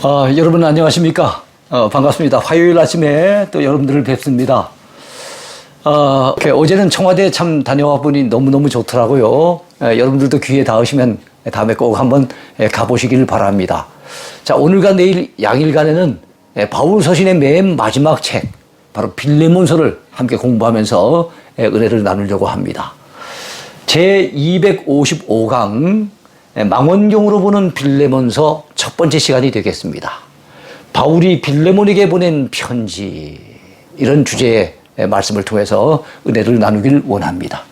여러분 안녕하십니까? 반갑습니다. 화요일 아침에 또 여러분들을 뵙습니다. 어제는 청와대 참 다녀와 보니 너무너무 좋더라고요. 여러분들도 기회 닿으시면 다음에 꼭 한번 가보시길 바랍니다. 자, 오늘과 내일 양일간에는 바울 서신의 맨 마지막 책, 바로 빌레몬서를 함께 공부하면서 은혜를 나누려고 합니다. 제 255강 망원경으로 보는 빌레몬서 첫 번째 시간이 되겠습니다. 바울이 빌레몬에게 보낸 편지, 이런 주제의 말씀을 통해서 은혜를 나누길 원합니다.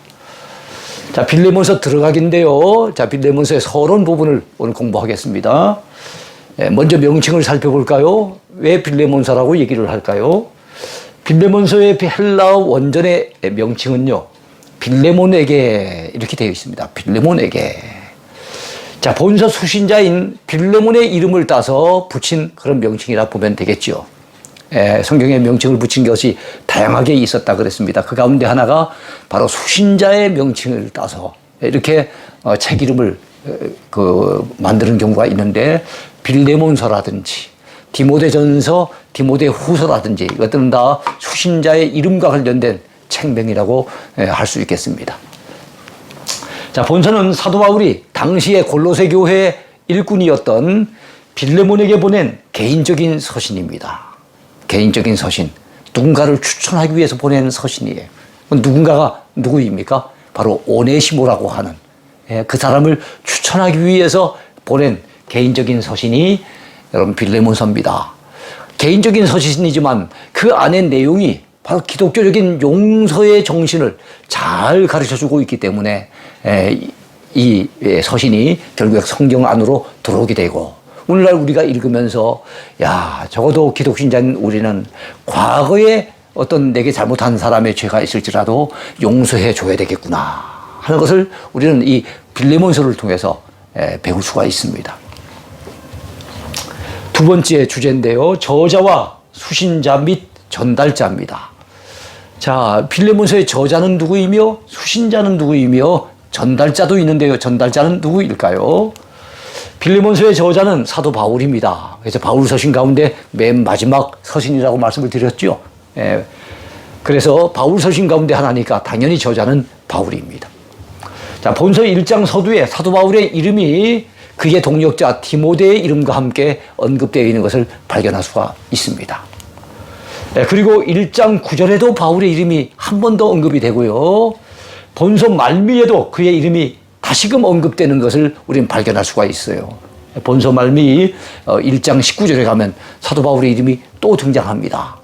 자, 빌레몬서 들어가기인데요. 자, 빌레몬서의 서론 부분을 오늘 공부하겠습니다. 먼저 명칭을 살펴볼까요? 왜 빌레몬서라고 얘기를 할까요? 빌레몬서의 헬라어 원전의 명칭은요, 빌레몬에게 이렇게 되어 있습니다. 빌레몬에게. 자, 본서 수신자인 빌레몬의 이름을 따서 붙인 그런 명칭이라 보면 되겠죠. 성경에 명칭을 붙인 것이 다양하게 있었다 그랬습니다. 그 가운데 하나가 바로 수신자의 명칭을 따서 이렇게 책 이름을 만드는 경우가 있는데, 빌레몬서라든지 디모데전서, 디모데후서라든지 이것들은 다 수신자의 이름과 관련된 책명이라고 할 수 있겠습니다. 자, 본서는 사도 바울이 당시의 골로새 교회의 일꾼이었던 빌레몬에게 보낸 개인적인 서신입니다. 개인적인 서신. 누군가를 추천하기 위해서 보낸 서신이에요. 누군가가 누구입니까? 바로 오네시모라고 하는, 그 사람을 추천하기 위해서 보낸 개인적인 서신이 여러분 빌레몬서입니다. 개인적인 서신이지만 그 안의 내용이 바로 기독교적인 용서의 정신을 잘 가르쳐주고 있기 때문에 이 서신이 결국 성경 안으로 들어오게 되고, 오늘날 우리가 읽으면서 야, 적어도 기독신자인 우리는 과거에 어떤 내게 잘못한 사람의 죄가 있을지라도 용서해 줘야 되겠구나 하는 것을 우리는 이 빌레몬서를 통해서 배울 수가 있습니다. 두 번째 주제인데요, 저자와 수신자 및 전달자입니다. 자, 빌레몬서의 저자는 누구이며 수신자는 누구이며 전달자도 있는데요, 전달자는 누구일까요? 빌레몬서의 저자는 사도 바울입니다. 그래서 바울 서신 가운데 맨 마지막 서신이라고 말씀을 드렸죠. 그래서 바울 서신 가운데 하나니까 당연히 저자는 바울입니다. 자, 본서 1장 서두에 사도 바울의 이름이 그의 동역자 디모데의 이름과 함께 언급되어 있는 것을 발견할 수가 있습니다. 그리고 1장 9절에도 바울의 이름이 한 번 더 언급이 되고요, 본서 말미에도 그의 이름이 다시금 언급되는 것을 우리는 발견할 수가 있어요. 본서 말미 1장 19절에 가면 사도 바울의 이름이 또 등장합니다.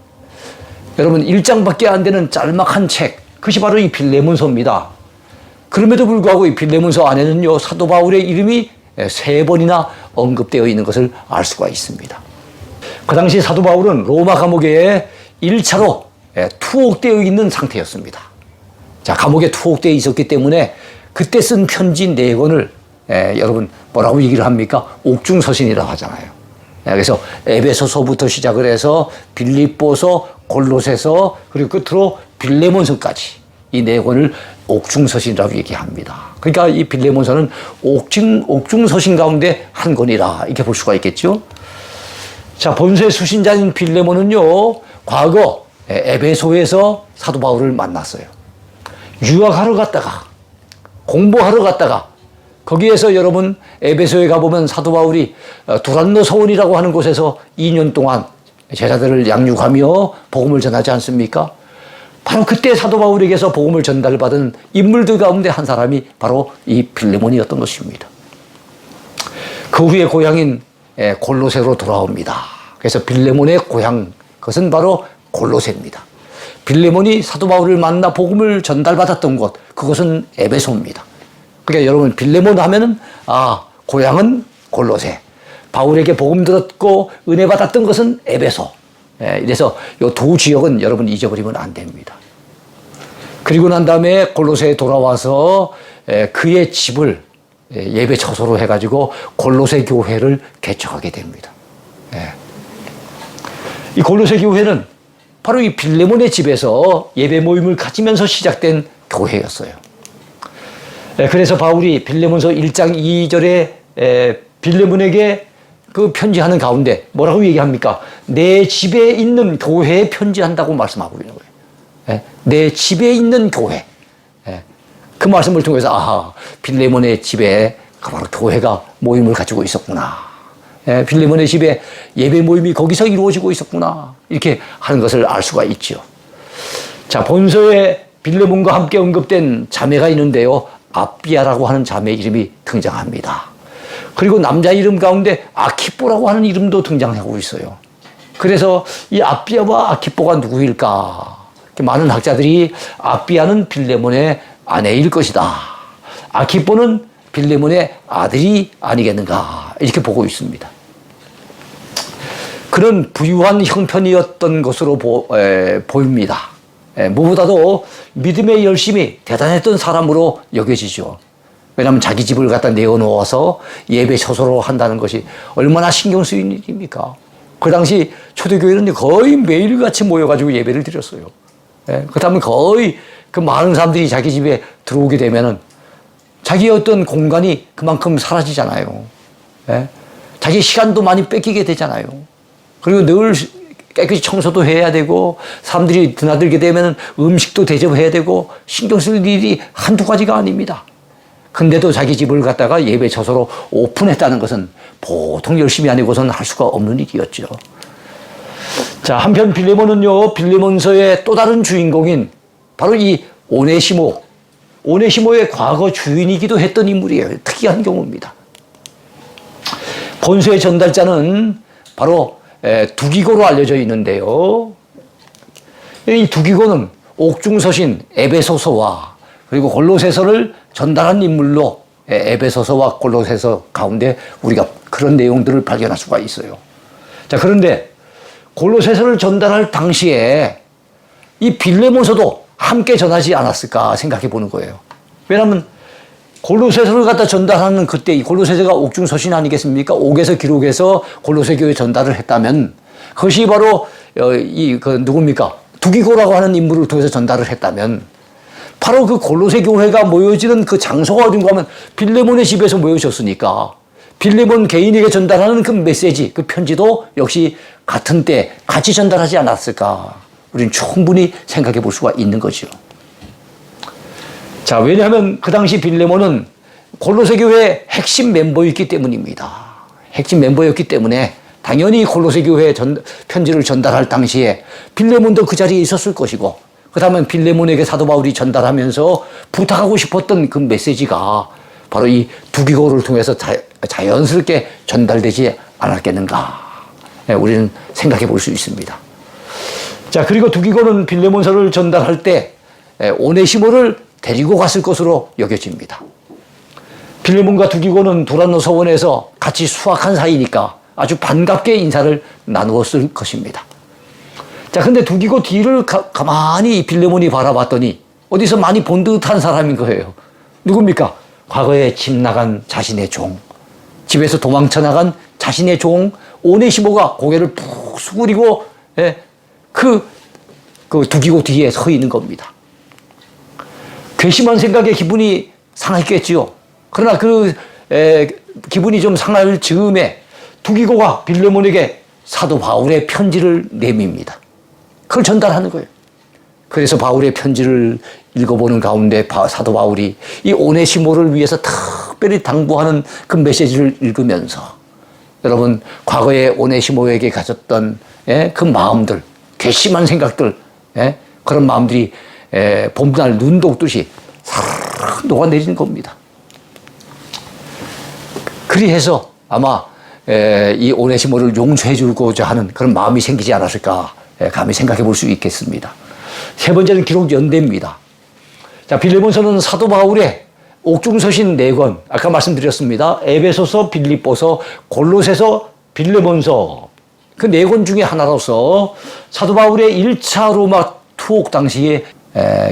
여러분, 1장밖에 안 되는 짤막한 책, 그것이 바로 이 빌레몬서입니다. 그럼에도 불구하고 이 빌레몬서 안에는요, 사도 바울의 이름이 3번이나 언급되어 있는 것을 알 수가 있습니다. 그 당시 사도 바울은 로마 감옥에 1차로 투옥되어 있는 상태였습니다. 자, 감옥에 투옥되어 있었기 때문에 그때 쓴 편지 4권을 여러분 뭐라고 얘기를 합니까? 옥중서신이라고 하잖아요. 그래서 에베소서부터 시작을 해서 빌립보서, 골로새서, 그리고 끝으로 빌레몬서까지 이 4권을 옥중서신이라고 얘기합니다. 그러니까 이 빌레몬서는 옥중서신 가운데 한 권이라 이렇게 볼 수가 있겠죠. 자, 본서의 수신자인 빌레몬은요, 과거 에베소에서 사도 바울을 만났어요. 유학하러 갔다가, 공부하러 갔다가, 거기에서 여러분 에베소에 가보면 사도 바울이 두란노 서원이라고 하는 곳에서 2년 동안 제자들을 양육하며 복음을 전하지 않습니까? 바로 그때 사도 바울에게서 복음을 전달받은 인물들 가운데 한 사람이 바로 이 빌레몬이었던 것입니다. 그 후에 고향인 골로새로 돌아옵니다. 그래서 빌레몬의 고향, 그것은 바로 골로새입니다. 빌레몬이 사도 바울을 만나 복음을 전달받았던 곳, 그것은 에베소입니다. 그러니까 여러분, 빌레몬 하면은 고향은 골로새, 바울에게 복음 들었고 은혜 받았던 것은 에베소. 이래서 이 두 지역은 여러분 잊어버리면 안 됩니다. 그리고 난 다음에 골로새에 돌아와서 그의 집을 예배 처소로 해가지고 골로새 교회를 개척하게 됩니다. 이 골로새 교회는 바로 이 빌레몬의 집에서 예배 모임을 가지면서 시작된 교회였어요. 그래서 바울이 빌레몬서 1장 2절에 빌레몬에게 그 편지하는 가운데 뭐라고 얘기합니까? 내 집에 있는 교회에 편지한다고 말씀하고 있는 거예요. 예? 내 집에 있는 교회. 예? 그 말씀을 통해서 아하, 빌레몬의 집에 바로 교회가 모임을 가지고 있었구나. 예? 빌레몬의 집에 예배 모임이 거기서 이루어지고 있었구나. 이렇게 하는 것을 알 수가 있죠. 자, 본서에 빌레몬과 함께 언급된 자매가 있는데요. 아비아라고 하는 자매 이름이 등장합니다. 그리고 남자 이름 가운데 아키뽀라고 하는 이름도 등장하고 있어요. 그래서 이 아비아와 아키뽀가 누구일까? 많은 학자들이 아비아는 빌레몬의 아내일 것이다. 아키뽀는 빌레몬의 아들이 아니겠는가? 이렇게 보고 있습니다. 그런 부유한 형편이었던 것으로 보입니다. 무엇보다도 믿음의 열심이 대단했던 사람으로 여겨지죠. 왜냐하면 자기 집을 갖다 내어놓아서 예배 처소로 한다는 것이 얼마나 신경 쓰이는 일입니까? 그 당시 초대교회는 거의 매일같이 모여가지고 예배를 드렸어요. 그렇다면 거의 그 많은 사람들이 자기 집에 들어오게 되면은 자기의 어떤 공간이 그만큼 사라지잖아요. 자기 시간도 많이 뺏기게 되잖아요. 그리고 늘 깨끗이 청소도 해야 되고 사람들이 드나들게 되면 음식도 대접해야 되고 신경 쓸 일이 한두 가지가 아닙니다. 근데도 자기 집을 갖다가 예배 처소로 오픈했다는 것은 보통 열심히 아니고서는 할 수가 없는 일이었죠. 자, 한편 빌레몬은요, 빌레몬서의 또 다른 주인공인 바로 이 오네시모의 과거 주인이기도 했던 인물이에요. 특이한 경우입니다. 본서의 전달자는 바로 두기고로 알려져 있는데요. 이 두기고는 옥중서신 에베소서와 그리고 골로새서를 전달한 인물로 에베소서와 골로새서 가운데 우리가 그런 내용들을 발견할 수가 있어요. 자, 그런데 골로새서를 전달할 당시에 이 빌레몬서도 함께 전하지 않았을까 생각해 보는 거예요. 왜냐하면 골로새서를 갖다 전달하는 그때 이 골로새서가 옥중서신 아니겠습니까? 옥에서 기록해서 골로새 교회에 전달을 했다면 그것이 바로 누굽니까? 두기고라고 하는 인물을 통해서 전달을 했다면 바로 그 골로새 교회가 모여지는 그 장소가 어딘가 하면 빌레몬의 집에서 모여졌으니까 빌레몬 개인에게 전달하는 그 메시지, 그 편지도 역시 같은 때 같이 전달하지 않았을까? 우리는 충분히 생각해 볼 수가 있는 거죠. 자, 왜냐하면 그 당시 빌레몬은 골로새 교회의 핵심 멤버였기 때문입니다. 핵심 멤버였기 때문에 당연히 골로새 교회에 편지를 전달할 당시에 빌레몬도 그 자리에 있었을 것이고 그렇다면 빌레몬에게 사도 바울이 전달하면서 부탁하고 싶었던 그 메시지가 바로 이 두기고를 통해서 자연스럽게 전달되지 않았겠는가. 우리는 생각해 볼 수 있습니다. 자, 그리고 두기고는 빌레몬서를 전달할 때 오네시모를 데리고 갔을 것으로 여겨집니다. 빌레몬과 두기고는 두란노 서원에서 같이 수학한 사이니까 아주 반갑게 인사를 나누었을 것입니다. 자, 근데 두기고 뒤를 가만히 빌레몬이 바라봤더니 어디서 많이 본 듯한 사람인 거예요. 누굽니까? 과거에 집 나간 자신의 종, 집에서 도망쳐 나간 자신의 종 오네시모가 고개를 푹 숙이고 그 두기고 뒤에 서 있는 겁니다. 괘씸한 생각에 기분이 상했겠지요. 그러나 기분이 좀 상할 즈음에 두기고가 빌레몬에게 사도 바울의 편지를 내밉니다. 그걸 전달하는 거예요. 그래서 바울의 편지를 읽어보는 가운데 사도 바울이 이 오네시모를 위해서 특별히 당부하는 그 메시지를 읽으면서 여러분 과거에 오네시모에게 가졌던 그 마음들, 괘씸한 생각들, 그런 마음들이 봄날 눈 녹듯이 사르르 녹아내리는 겁니다. 그리해서 아마 이 오네시모를 용서해 주고자 하는 그런 마음이 생기지 않았을까 감히 생각해 볼 수 있겠습니다. 세 번째는 기록 연대입니다. 자, 빌레몬서는 사도 바울의 옥중서신 4권, 아까 말씀드렸습니다. 에베소서, 빌립보서, 골로새서, 빌레몬서 그 4권 중에 하나로서 사도 바울의 1차 로마 투옥 당시에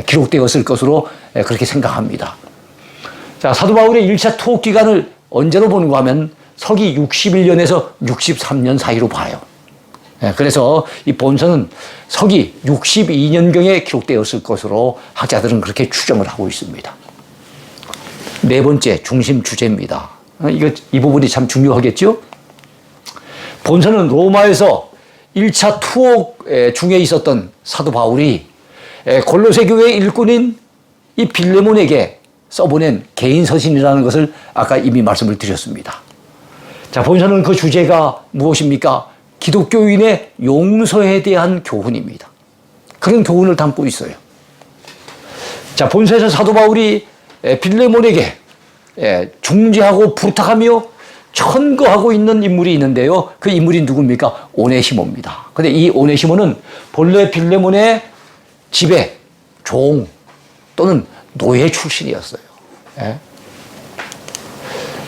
기록되었을 것으로 그렇게 생각합니다. 자, 사도 바울의 1차 투옥 기간을 언제로 보는가 하면 서기 61년에서 63년 사이로 봐요. 그래서 이 본서는 서기 62년경에 기록되었을 것으로 학자들은 그렇게 추정을 하고 있습니다. 네 번째, 중심 주제입니다. 이 부분이 참 중요하겠죠? 본서는 로마에서 1차 투옥 중에 있었던 사도 바울이 골로새 교회 일꾼인 이 빌레몬에게 써보낸 개인 서신이라는 것을 아까 이미 말씀을 드렸습니다. 자, 본서는 그 주제가 무엇입니까? 기독교인의 용서에 대한 교훈입니다. 그런 교훈을 담고 있어요. 자, 본서에서 사도 바울이 빌레몬에게 중재하고 부탁하며 천거하고 있는 인물이 있는데요. 그 인물이 누굽니까? 오네시모입니다. 근데 이 오네시모는 본래 빌레몬의 집의 종 또는 노예 출신이었어요.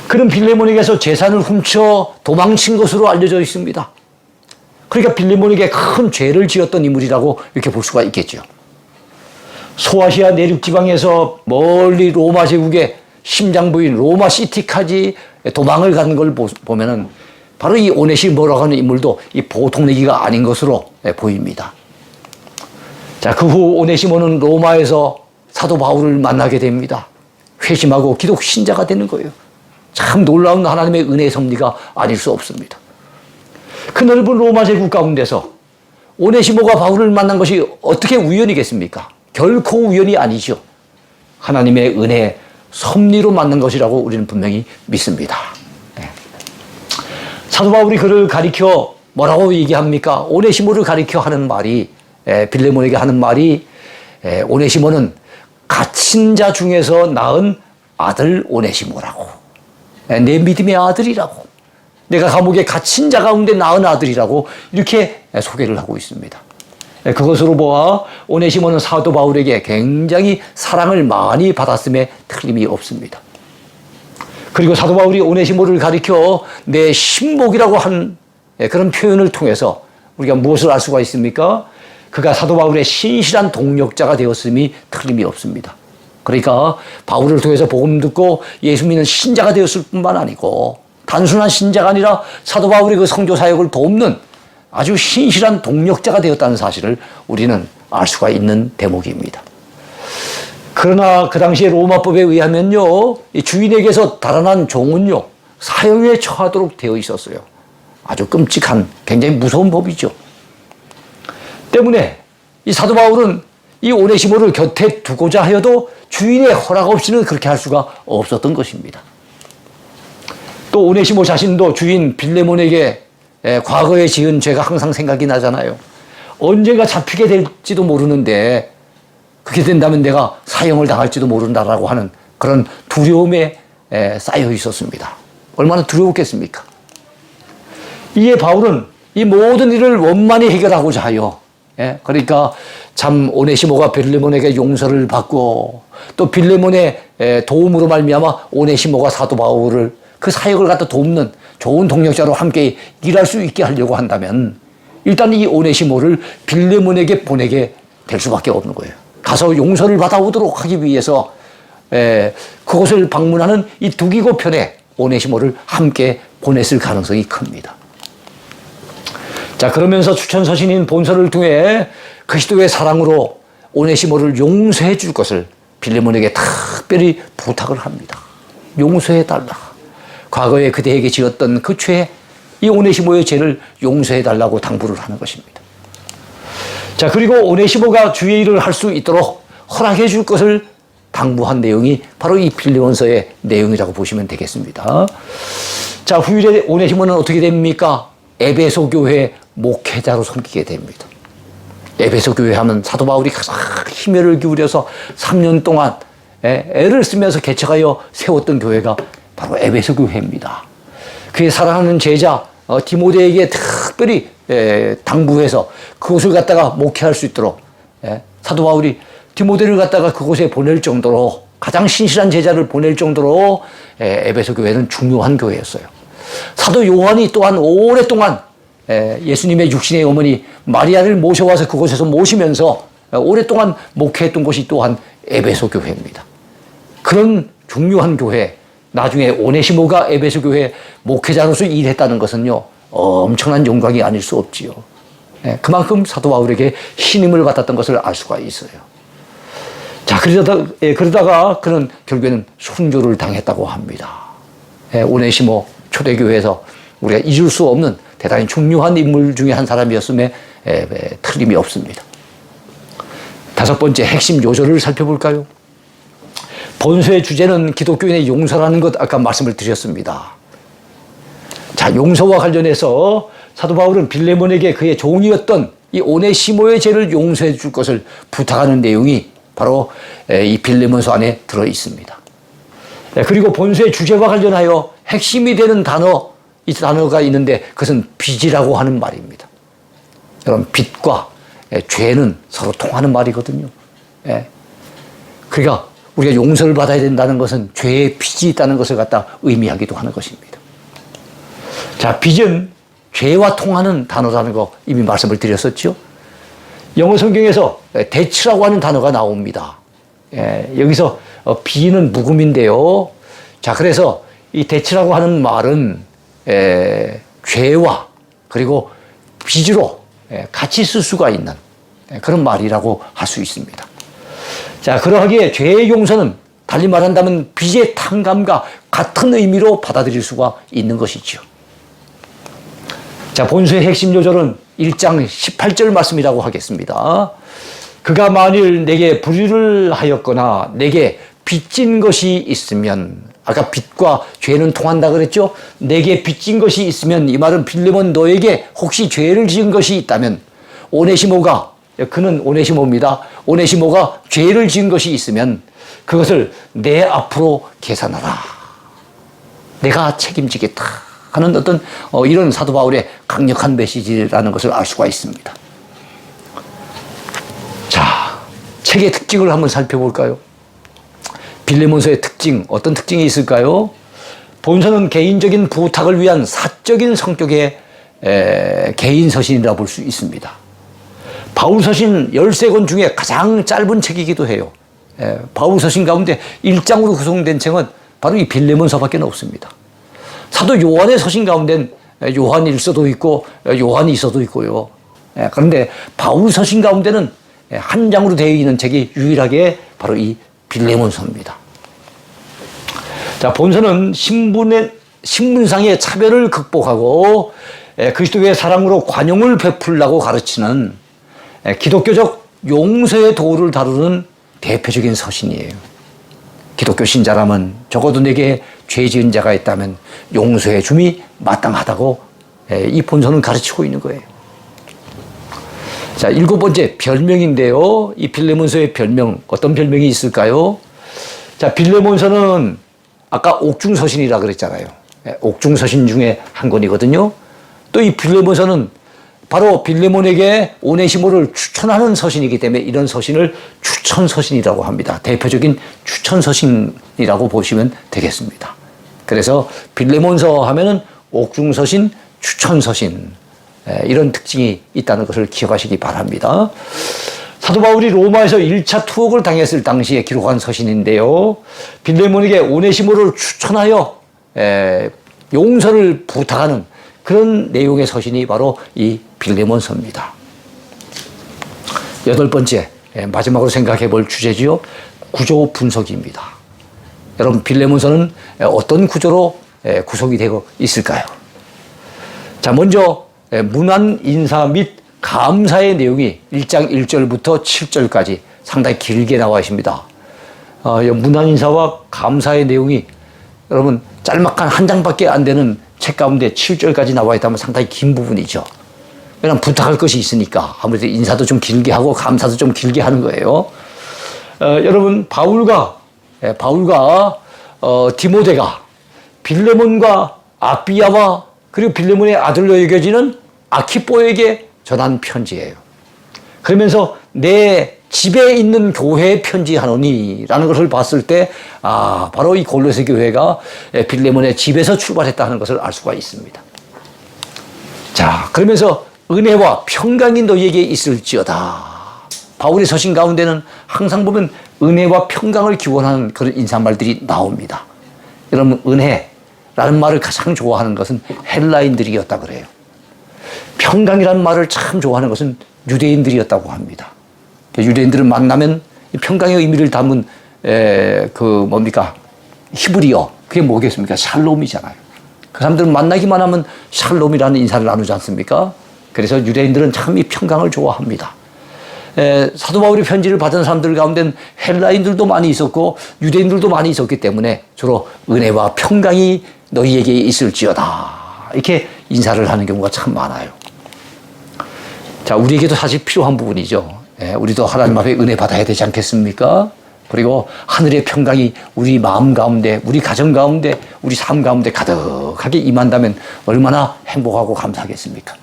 그는 빌레몬에게서 재산을 훔쳐 도망친 것으로 알려져 있습니다. 그러니까 빌레몬에게 큰 죄를 지었던 인물이라고 이렇게 볼 수가 있겠죠. 소아시아 내륙 지방에서 멀리 로마 제국의 심장부인 로마 시티까지 도망을 가는 걸 보면은 바로 이 오네시모라고 하는 인물도 이 보통 얘기가 아닌 것으로 보입니다. 자, 그 후 오네시모는 로마에서 사도 바울을 만나게 됩니다. 회심하고 기독 신자가 되는 거예요. 참 놀라운 하나님의 은혜의 섭리가 아닐 수 없습니다. 그 넓은 로마 제국 가운데서 오네시모가 바울을 만난 것이 어떻게 우연이겠습니까? 결코 우연이 아니죠. 하나님의 은혜의 섭리로 만난 것이라고 우리는 분명히 믿습니다. 사도 바울이 그를 가리켜 뭐라고 얘기합니까? 오네시모를 가리켜 하는 말이 빌레몬에게 하는 말이 오네시모는 갇힌 자 중에서 낳은 아들 오네시모라고, 내 믿음의 아들이라고, 내가 감옥에 갇힌 자 가운데 낳은 아들이라고 이렇게 소개를 하고 있습니다. 그것으로 보아 오네시모는 사도 바울에게 굉장히 사랑을 많이 받았음에 틀림이 없습니다. 그리고 사도 바울이 오네시모를 가리켜 내 신복이라고 한 그런 표현을 통해서 우리가 무엇을 알 수가 있습니까? 그가 사도 바울의 신실한 동력자가 되었음이 틀림이 없습니다. 그러니까 바울을 통해서 복음 듣고 예수 믿는 신자가 되었을 뿐만 아니고 단순한 신자가 아니라 사도 바울의 그 선교 사역을 돕는 아주 신실한 동력자가 되었다는 사실을 우리는 알 수가 있는 대목입니다. 그러나 그 당시에 로마법에 의하면요, 이 주인에게서 달아난 종은요, 사형에 처하도록 되어 있었어요. 아주 끔찍한, 굉장히 무서운 법이죠. 때문에 이 사도 바울은 이 오네시모를 곁에 두고자 하여도 주인의 허락 없이는 그렇게 할 수가 없었던 것입니다. 또 오네시모 자신도 주인 빌레몬에게 과거에 지은 죄가 항상 생각이 나잖아요. 언젠가 잡히게 될지도 모르는데 그렇게 된다면 내가 사형을 당할지도 모른다라고 하는 그런 두려움에 쌓여 있었습니다. 얼마나 두려웠겠습니까? 이에 바울은 이 모든 일을 원만히 해결하고자 하여, 그러니까 참 오네시모가 빌레몬에게 용서를 받고 또 빌레몬의 도움으로 말미암아 오네시모가 사도 바울을 그 사역을 갖다 돕는 좋은 동력자로 함께 일할 수 있게 하려고 한다면 일단 이 오네시모를 빌레몬에게 보내게 될 수밖에 없는 거예요. 가서 용서를 받아오도록 하기 위해서 그곳을 방문하는 이 두기고 편에 오네시모를 함께 보냈을 가능성이 큽니다. 자, 그러면서 추천서신인 본서를 통해 그리스도의 사랑으로 오네시모를 용서해 줄 것을 빌레몬에게 특별히 부탁을 합니다. 용서해 달라. 과거에 그대에게 지었던 그 죄, 이 오네시모의 죄를 용서해 달라고 당부를 하는 것입니다. 자, 그리고 오네시모가 주의 일을 할 수 있도록 허락해 줄 것을 당부한 내용이 바로 이 빌레몬서의 내용이라고 보시면 되겠습니다. 자, 후일에 오네시모는 어떻게 됩니까? 에베소 교회 목회자로 섬기게 됩니다. 에베소 교회 하면 사도 바울이 가장 힘을 기울여서 3년 동안 애를 쓰면서 개척하여 세웠던 교회가 바로 에베소 교회입니다. 그의 사랑하는 제자 디모데에게 특별히 당부해서 그곳을 갖다가 목회할 수 있도록 사도 바울이 디모데를 갖다가 그곳에 보낼 정도로, 가장 신실한 제자를 보낼 정도로 에베소 교회는 중요한 교회였어요. 사도 요한이 또한 오랫동안 예수님의 육신의 어머니 마리아를 모셔와서 그곳에서 모시면서 오랫동안 목회했던 곳이 또한 에베소 교회입니다. 그런 중요한 교회, 나중에 오네시모가 에베소 교회 목회자로서 일했다는 것은요, 엄청난 영광이 아닐 수 없지요. 그만큼 사도 바울에게 신임을 받았던 것을 알 수가 있어요. 자, 그러다가 그는 결국에는 순교를 당했다고 합니다. 오네시모 초대교회에서 우리가 잊을 수 없는 대단히 중요한 인물 중에 한 사람이었음에 틀림이 없습니다. 다섯 번째 핵심 요절을 살펴볼까요? 본서의 주제는 기독교인의 용서라는 것 아까 말씀을 드렸습니다. 자, 용서와 관련해서 사도 바울은 빌레몬에게 그의 종이었던 이 오네시모의 죄를 용서해 줄 것을 부탁하는 내용이 바로 이 빌레몬서 안에 들어 있습니다. 그리고 본서의 주제와 관련하여 핵심이 되는 이 단어가 있는데 그것은 빚이라고 하는 말입니다. 여러분, 빚과 죄는 서로 통하는 말이거든요. 그러니까 우리가 용서를 받아야 된다는 것은 죄의 빚이 있다는 것을 갖다 의미하기도 하는 것입니다. 자, 빚은 죄와 통하는 단어라는 거 이미 말씀을 드렸었죠. 영어 성경에서 데츠라고 하는 단어가 나옵니다. 여기서 빚은 묵음인데요. 자, 그래서 이 데츠라고 하는 말은 죄와 그리고 빚으로 같이 쓸 수가 있는 그런 말이라고 할 수 있습니다. 자, 그러하기에 죄의 용서는 달리 말한다면 빚의 탕감과 같은 의미로 받아들일 수가 있는 것이죠. 자, 본서의 핵심 요절은 1장 18절 말씀이라고 하겠습니다. 그가 만일 내게 불의를 하였거나 내게 빚진 것이 있으면, 아까 빚과 죄는 통한다 그랬죠? 내게 빚진 것이 있으면, 이 말은 빌레몬 너에게 혹시 죄를 지은 것이 있다면 오네시모가, 그는 오네시모입니다. 오네시모가 죄를 지은 것이 있으면 그것을 내 앞으로 계산하라. 내가 책임지겠다 하는 어떤 이런 사도 바울의 강력한 메시지라는 것을 알 수가 있습니다. 자, 책의 특징을 한번 살펴볼까요? 빌레몬서의 특징, 어떤 특징이 있을까요? 본서는 개인적인 부탁을 위한 사적인 성격의 개인 서신이라 볼 수 있습니다. 바울 서신 13권 중에 가장 짧은 책이기도 해요. 바울 서신 가운데 1장으로 구성된 책은 바로 이 빌레몬서밖에 없습니다. 사도 요한의 서신 가운데는 요한 1서도 있고 요한 2서도 있고요. 그런데 바울 서신 가운데는 한 장으로 되어 있는 책이 유일하게 바로 이 빌레몬서입니다. 자, 본서는 신분상의 차별을 극복하고 그리스도의 사랑으로 관용을 베풀라고 가르치는 기독교적 용서의 도를 다루는 대표적인 서신이에요. 기독교 신자라면 적어도 내게 죄 지은 자가 있다면 용서해 줌이 마땅하다고 이 본서는 가르치고 있는 거예요. 자, 7번째 별명인데요. 이 빌레몬서의 별명, 어떤 별명이 있을까요? 자, 빌레몬서는 아까 옥중서신이라 그랬잖아요. 옥중서신 중에 한 권이거든요. 또 이 빌레몬서는 바로 빌레몬에게 오네시모를 추천하는 서신이기 때문에 이런 서신을 추천서신이라고 합니다. 대표적인 추천서신이라고 보시면 되겠습니다. 그래서 빌레몬서 하면은 옥중서신, 추천서신, 이런 특징이 있다는 것을 기억하시기 바랍니다. 사도 바울이 로마에서 1차 투옥을 당했을 당시에 기록한 서신인데요. 빌레몬에게 오네시모를 추천하여 용서를 부탁하는 그런 내용의 서신이 바로 이 빌레몬서입니다. 8번째, 마지막으로 생각해 볼 주제지요. 구조 분석입니다. 여러분, 빌레몬서는 어떤 구조로 구성이 되고 있을까요? 자, 먼저 문안 인사 및 감사의 내용이 1장 1절부터 7절까지 상당히 길게 나와 있습니다. 문안 인사와 감사의 내용이 여러분 짤막한 한 장밖에 안 되는 책 가운데 7절까지 나와 있다면 상당히 긴 부분이죠. 왜냐하면 부탁할 것이 있으니까 아무래도 인사도 좀 길게 하고 감사도 좀 길게 하는 거예요. 여러분, 바울과 디모데가 빌레몬과 아비야와 그리고 빌레몬의 아들로 여겨지는 아키포에게 전한 편지예요. 그러면서 내 집에 있는 교회에 편지하노니라는 것을 봤을 때 바로 이 골로새 교회가 빌레몬의 집에서 출발했다는 것을 알 수가 있습니다. 자, 그러면서 은혜와 평강이 너희에게 있을지어다. 바울의 서신 가운데는 항상 보면 은혜와 평강을 기원하는 그런 인사말들이 나옵니다. 여러분, 은혜라는 말을 가장 좋아하는 것은 헬라인들이었다 그래요. 평강이라는 말을 참 좋아하는 것은 유대인들이었다고 합니다. 유대인들을 만나면 평강의 의미를 담은 히브리어, 그게 뭐겠습니까? 샬롬이잖아요. 그 사람들은 만나기만 하면 샬롬이라는 인사를 나누지 않습니까? 그래서 유대인들은 참 이 평강을 좋아합니다. 사도 바울이 편지를 받은 사람들 가운데는 헬라인들도 많이 있었고 유대인들도 많이 있었기 때문에 주로 은혜와 평강이 너희에게 있을지어다 이렇게 인사를 하는 경우가 참 많아요. 자, 우리에게도 사실 필요한 부분이죠. 우리도 하나님 앞에 은혜 받아야 되지 않겠습니까? 그리고 하늘의 평강이 우리 마음 가운데, 우리 가정 가운데, 우리 삶 가운데 가득하게 임한다면 얼마나 행복하고 감사하겠습니까?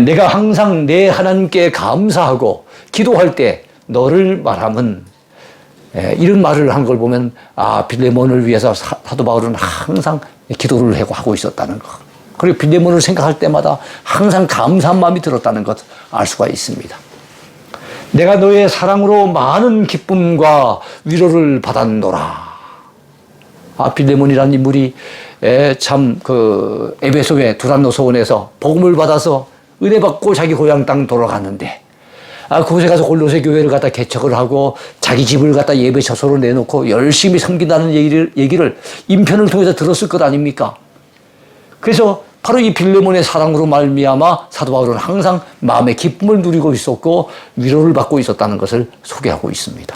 내가 항상 내 하나님께 감사하고 기도할 때 너를 말하면, 이런 말을 한 걸 보면 빌레몬을 위해서 사도 바울은 항상 기도를 하고 있었다는 것. 그리고 빌레몬을 생각할 때마다 항상 감사한 마음이 들었다는 것 알 수가 있습니다. 내가 너의 사랑으로 많은 기쁨과 위로를 받았노라. 빌레몬이라는 인물이 참 에베소의 두란노 소원에서 복음을 받아서 은혜 받고 자기 고향 땅 돌아갔는데 그곳에 가서 골로새 교회를 갖다 개척을 하고 자기 집을 갖다 예배 처소로 내놓고 열심히 섬긴다는 얘기를 인편을 통해서 들었을 것 아닙니까? 그래서 바로 이 빌레몬의 사랑으로 말미암아 사도 바울은 항상 마음의 기쁨을 누리고 있었고 위로를 받고 있었다는 것을 소개하고 있습니다.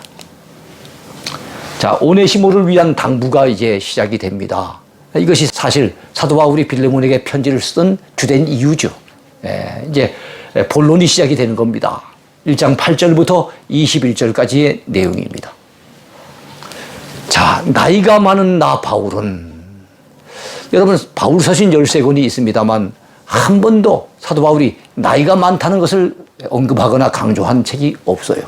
자, 오네시모를 위한 당부가 이제 시작이 됩니다. 이것이 사실 사도 바울이 빌레몬에게 편지를 쓰던 주된 이유죠. 이제 본론이 시작이 되는 겁니다. 1장 8절부터 21절까지의 내용입니다. 자, 나이가 많은 나 바울은, 여러분 바울 서신 13권이 있습니다만 한 번도 사도 바울이 나이가 많다는 것을 언급하거나 강조한 책이 없어요.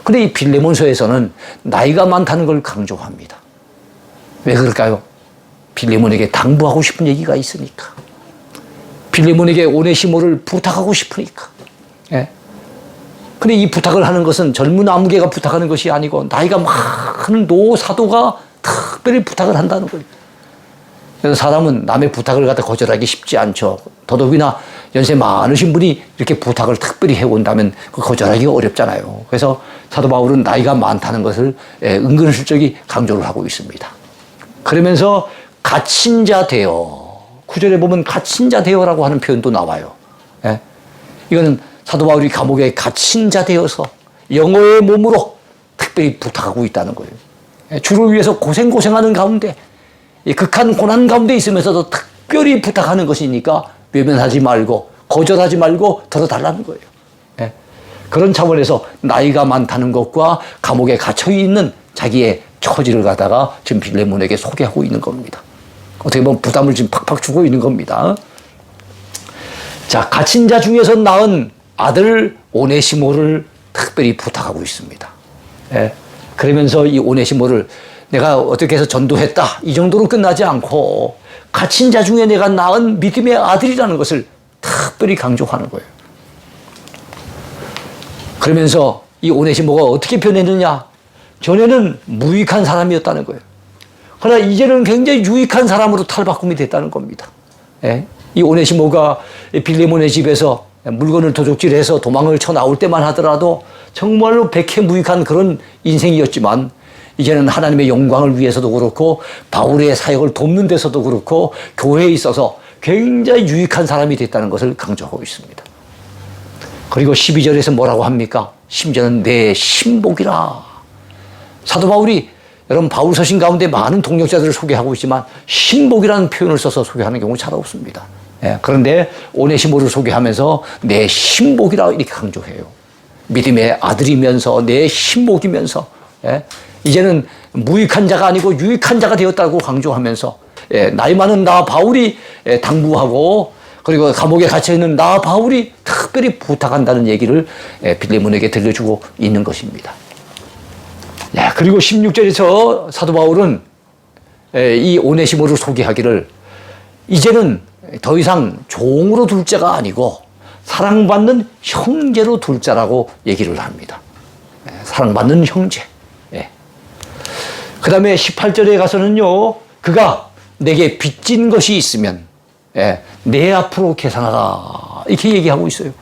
근데 이 빌레몬서에서는 나이가 많다는 걸 강조합니다. 왜 그럴까요? 빌레몬에게 당부하고 싶은 얘기가 있으니까. 빌레몬에게 오네시모를 부탁하고 싶으니까. 근데 이 부탁을 하는 것은 젊은 아무개가 부탁하는 것이 아니고 나이가 많은 노사도가 특별히 부탁을 한다는 거예요. 그래서 사람은 남의 부탁을 갖다 거절하기 쉽지 않죠. 더더욱이나 연세 많으신 분이 이렇게 부탁을 특별히 해온다면 거절하기가 어렵잖아요. 그래서 사도 바울은 나이가 많다는 것을 은근슬쩍이 강조를 하고 있습니다. 그러면서 갇힌 자 되어, 9절에 보면 갇힌 자 되어라고 하는 표현도 나와요. 이거는 사도 바울이 감옥에 갇힌 자 되어서 영어의 몸으로 특별히 부탁하고 있다는 거예요. 주를 위해서 고생하는 가운데, 극한 고난 가운데 있으면서도 특별히 부탁하는 것이니까 외면하지 말고 거절하지 말고 들어달라는 거예요. 그런 차원에서 나이가 많다는 것과 감옥에 갇혀있는 자기의 처지를 갖다가 지금 빌레몬에게 소개하고 있는 겁니다. 어떻게 보면 부담을 지금 팍팍 주고 있는 겁니다. 자, 갇힌 자 중에서 낳은 아들 오네시모를 특별히 부탁하고 있습니다. 그러면서 이 오네시모를 내가 어떻게 해서 전도했다 이 정도로 끝나지 않고 갇힌 자 중에 내가 낳은 믿음의 아들이라는 것을 특별히 강조하는 거예요. 그러면서 이 오네시모가 어떻게 변했느냐? 전에는 무익한 사람이었다는 거예요. 그러나 이제는 굉장히 유익한 사람으로 탈바꿈이 됐다는 겁니다. 이 오네시모가 빌레몬의 집에서 물건을 도둑질해서 도망을 쳐 나올 때만 하더라도 정말로 백해무익한 그런 인생이었지만 이제는 하나님의 영광을 위해서도 그렇고 바울의 사역을 돕는 데서도 그렇고 교회에 있어서 굉장히 유익한 사람이 됐다는 것을 강조하고 있습니다. 그리고 12절에서 뭐라고 합니까? 심지어는 내 신복이라. 사도 바울이 여러분 바울 서신 가운데 많은 동역자들을 소개하고 있지만 신복이라는 표현을 써서 소개하는 경우 잘 없습니다. 그런데 오네시모를 소개하면서 내 신복이라 이렇게 강조해요. 믿음의 아들이면서 내 신복이면서 이제는 무익한 자가 아니고 유익한 자가 되었다고 강조하면서 나이 많은 나 바울이 당부하고 그리고 감옥에 갇혀있는 나 바울이 특별히 부탁한다는 얘기를 빌레몬에게 들려주고 있는 것입니다. 그리고 16절에서 사도 바울은 이 오네시모를 소개하기를 이제는 더 이상 종으로 둘 자가 아니고 사랑받는 형제로 둘 자라고 얘기를 합니다. 사랑받는 형제. 그 다음에 18절에 가서는요, 그가 내게 빚진 것이 있으면 내 앞으로 계산하라. 이렇게 얘기하고 있어요.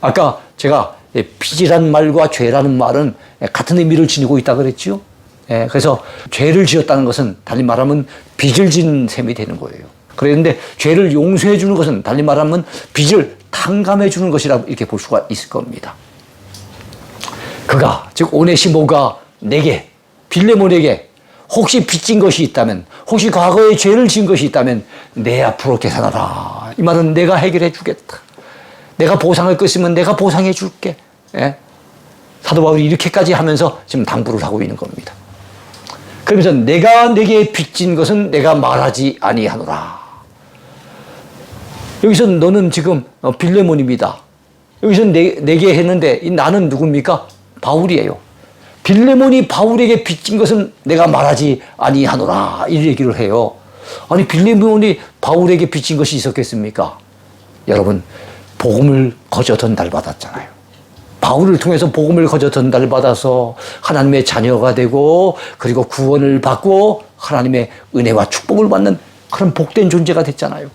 아까 제가 빚이란 말과 죄라는 말은 같은 의미를 지니고 있다 그랬죠. 그래서 죄를 지었다는 것은 달리 말하면 빚을 진 셈이 되는 거예요. 그런데 죄를 용서해 주는 것은 달리 말하면 빚을 탕감해 주는 것이라 이렇게 볼 수가 있을 겁니다. 그가, 즉 오네시모가 내게, 빌레몬에게 혹시 빚진 것이 있다면, 혹시 과거에 죄를 지은 것이 있다면 내 앞으로 계산하라. 이 말은 내가 해결해 주겠다. 내가 보상할 것이면 내가 보상해 줄게. 사도 바울이 이렇게까지 하면서 지금 당부를 하고 있는 겁니다. 그러면서 내가 내게 빚진 것은 내가 말하지 아니하노라. 여기서 너는 지금 빌레몬입니다. 여기서 내게 했는데 나는 누굽니까? 바울이에요. 빌레몬이 바울에게 빚진 것은 내가 말하지 아니하노라. 이 얘기를 해요. 아니 빌레몬이 바울에게 빚진 것이 있었겠습니까? 여러분 복음을 거저 전달받았잖아요. 바울을 통해서 복음을 거저 전달받아서 하나님의 자녀가 되고 그리고 구원을 받고 하나님의 은혜와 축복을 받는 그런 복된 존재가 됐잖아요.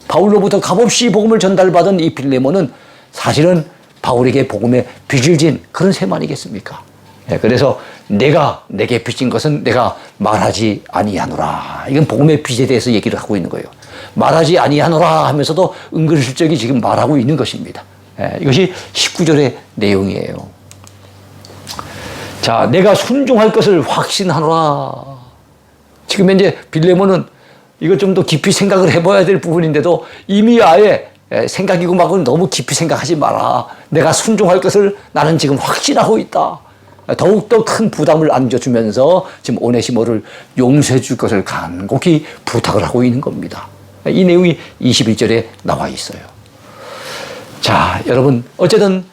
바울로부터 값없이 복음을 전달받은 이 빌레몬은 사실은 바울에게 복음에 빚을 진 그런 셈 아니겠습니까? 그래서 내가 내게 빚진 것은 내가 말하지 아니하노라. 이건 복음의 빚에 대해서 얘기를 하고 있는 거예요. 말하지 아니하노라 하면서도 은근슬쩍이 지금 말하고 있는 것입니다. 이것이 19절의 내용이에요. 자, 내가 순종할 것을 확신하노라. 지금 현재 빌레몬은 이걸 좀 더 깊이 생각을 해봐야 될 부분인데도 이미 아예 생각이고 막은 너무 깊이 생각하지 마라. 내가 순종할 것을 나는 지금 확신하고 있다. 더욱더 큰 부담을 안겨주면서 지금 오네시모를 용서해 줄 것을 간곡히 부탁을 하고 있는 겁니다. 이 내용이 21절에 나와 있어요. 자, 여러분 어쨌든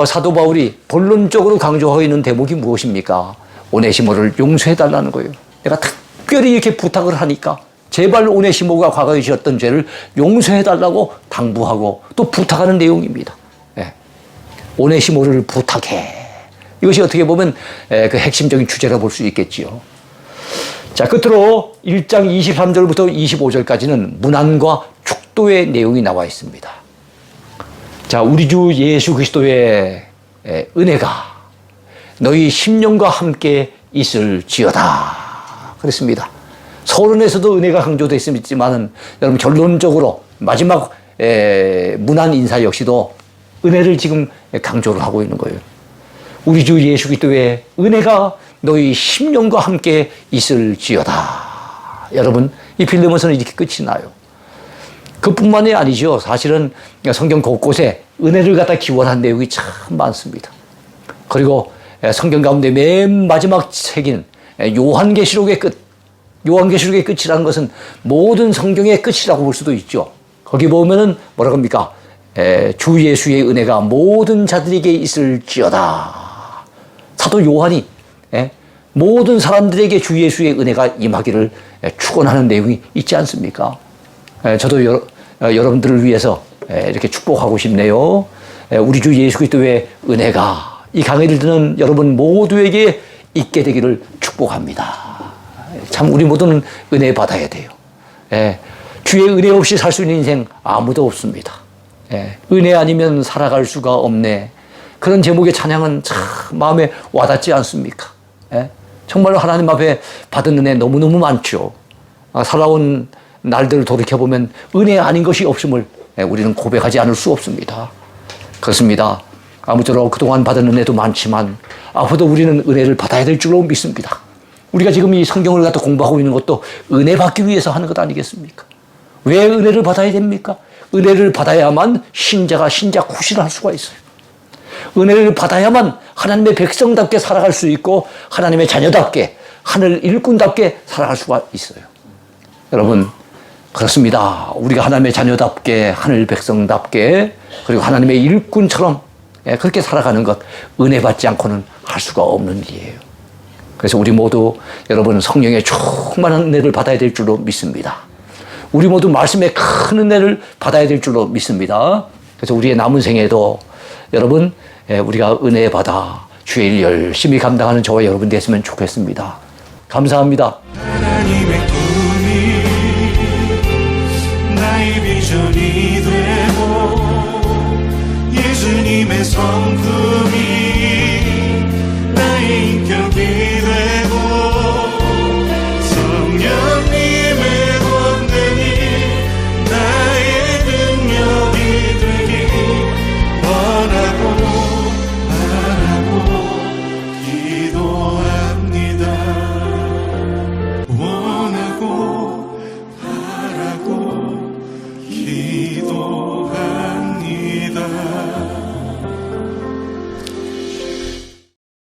사도 바울이 본론적으로 강조하고 있는 대목이 무엇입니까? 오네시모를 용서해 달라는 거예요. 내가 특별히 이렇게 부탁을 하니까 제발 오네시모가 과거에 지었던 죄를 용서해 달라고 당부하고 또 부탁하는 내용입니다. 오네시모를 부탁해. 이것이 어떻게 보면 그 핵심적인 주제라 볼 수 있겠지요. 자, 끝으로 1장 23절부터 25절까지는 문안과 축도의 내용이 나와 있습니다. 자, 우리 주 예수 그리스도의 은혜가 너희 심령과 함께 있을지어다. 그랬습니다. 서론에서도 은혜가 강조되어 있지만은 여러분 결론적으로 마지막 문안 인사 역시도 은혜를 지금 강조를 하고 있는 거예요. 우리 주 예수 그리스도의 은혜가 너희 심령과 함께 있을지어다. 여러분 이 빌레몬서는 이렇게 끝이 나요. 그뿐만이 아니죠. 사실은 성경 곳곳에 은혜를 갖다 기원한 내용이 참 많습니다. 그리고 성경 가운데 맨 마지막 책인 요한계시록의 끝, 요한계시록의 끝이라는 것은 모든 성경의 끝이라고 볼 수도 있죠. 거기 보면은 뭐라고 합니까? 주 예수의 은혜가 모든 자들에게 있을지어다. 사도 요한이 모든 사람들에게 주 예수의 은혜가 임하기를 축원하는 내용이 있지 않습니까? 저도 여러분들을 위해서 이렇게 축복하고 싶네요. 우리 주 예수 그리스도의 은혜가 이 강의를 듣는 여러분 모두에게 있게 되기를 축복합니다. 참 우리 모두는 은혜 받아야 돼요. 주의 은혜 없이 살 수 있는 인생 아무도 없습니다. 은혜 아니면 살아갈 수가 없네. 그런 제목의 찬양은 참 마음에 와닿지 않습니까? 정말로 하나님 앞에 받은 은혜 너무너무 많죠. 살아온 날들을 돌이켜보면 은혜 아닌 것이 없음을 우리는 고백하지 않을 수 없습니다. 그렇습니다. 아무쪼록 그동안 받은 은혜도 많지만 앞으로도 우리는 은혜를 받아야 될 줄로 믿습니다. 우리가 지금 이 성경을 갖다 공부하고 있는 것도 은혜 받기 위해서 하는 것 아니겠습니까? 왜 은혜를 받아야 됩니까? 은혜를 받아야만 신자가 신자 구실할 수가 있어요. 은혜를 받아야만 하나님의 백성답게 살아갈 수 있고 하나님의 자녀답게 하늘 일꾼답게 살아갈 수가 있어요. 여러분 그렇습니다. 우리가 하나님의 자녀답게 하늘 백성답게 그리고 하나님의 일꾼처럼 그렇게 살아가는 것 은혜 받지 않고는 할 수가 없는 일이에요. 그래서 우리 모두 여러분 성령의 충만한 은혜를 받아야 될 줄로 믿습니다. 우리 모두 말씀의 큰 은혜를 받아야 될 줄로 믿습니다. 그래서 우리의 남은 생에도 여러분 우리가 은혜 받아 주의 일 열심히 감당하는 저와 여러분 됐으면 좋겠습니다. 감사합니다. 하나님의 꿈이 나의 비전이 되고 예수님의 성품